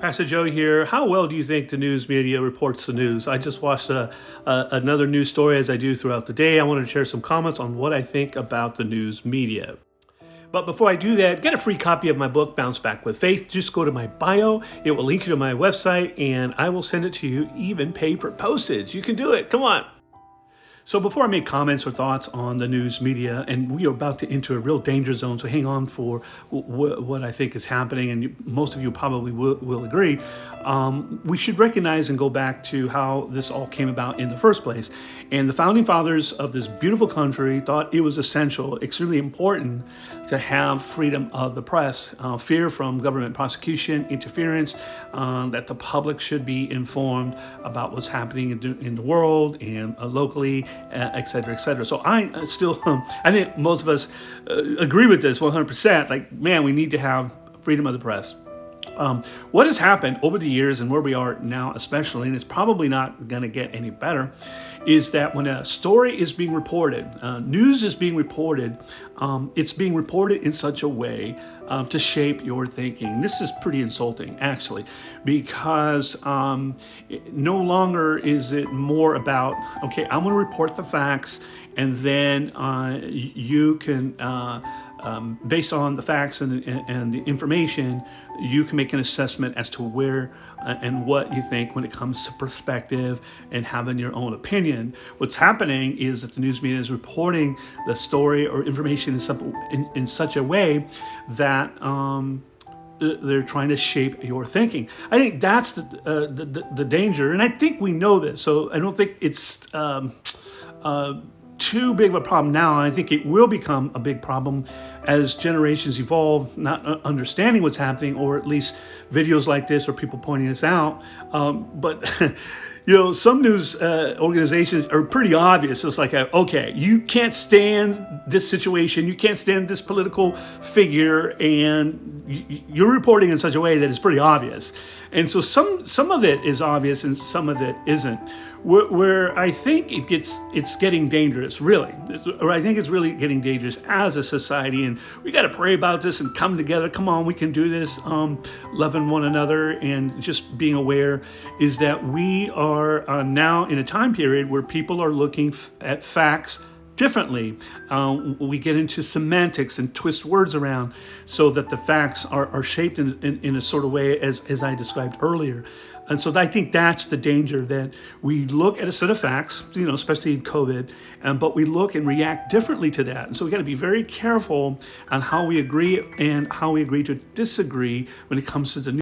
Pastor Joe here. How well do you think the news media reports the news? I just watched another news story as I do throughout the day. I wanted to share some comments on what I think about the news media. But before I do that, get a free copy of my book, Bounce Back with Faith. Just go to my bio. It will link you to my website, and I will send it to you, even pay for postage. You can do it. Come on. So before I make comments or thoughts on the news media, and we are about to enter a real danger zone, so hang on for what I think is happening, and most of you probably will agree, we should recognize and go back to how this all came about in the first place. And the founding fathers of this beautiful country thought it was essential, extremely important, to have freedom of the press, fear from government prosecution, interference, that the public should be informed about what's happening in the world and locally, et cetera, et cetera. So I still, I think most of us agree with this 100%. Like, man, we need to have freedom of the press. What has happened over the years and where we are now especially, and it's probably not going to get any better, is that when a story is being reported, news is being reported, it's being reported in such a way to shape your thinking. This is pretty insulting, actually, because no longer is it more about, okay, I'm going to report the facts, and then you can, based on the facts and the information, you can make an assessment as to where and what you think when it comes to perspective and having your own opinion. What's happening is that the news media is reporting the story or information in such a way that they're trying to shape your thinking. I think that's the danger, and I think we know this. So I don't think it's too big of a problem now. I think it will become a big problem as generations evolve, not understanding what's happening, or at least videos like this or people pointing this out. But you know, some news organizations are pretty obvious. It's like, okay, you can't stand this situation, you can't stand this political figure, and you're reporting in such a way that it's pretty obvious. And so some of it is obvious and some of it isn't. Where I think it's getting dangerous, really, or I think it's really getting dangerous as a society, and we got to pray about this and come together. Come on, we can do this, loving one another and just being aware, is that we are now in a time period where people are looking at facts differently. We get into semantics and twist words around so that the facts are shaped in a sort of way as I described earlier. And so I think that's the danger, that we look at a set of facts, you know, especially in COVID, but we look and react differently to that. And so we got to be very careful on how we agree and how we agree to disagree when it comes to the news.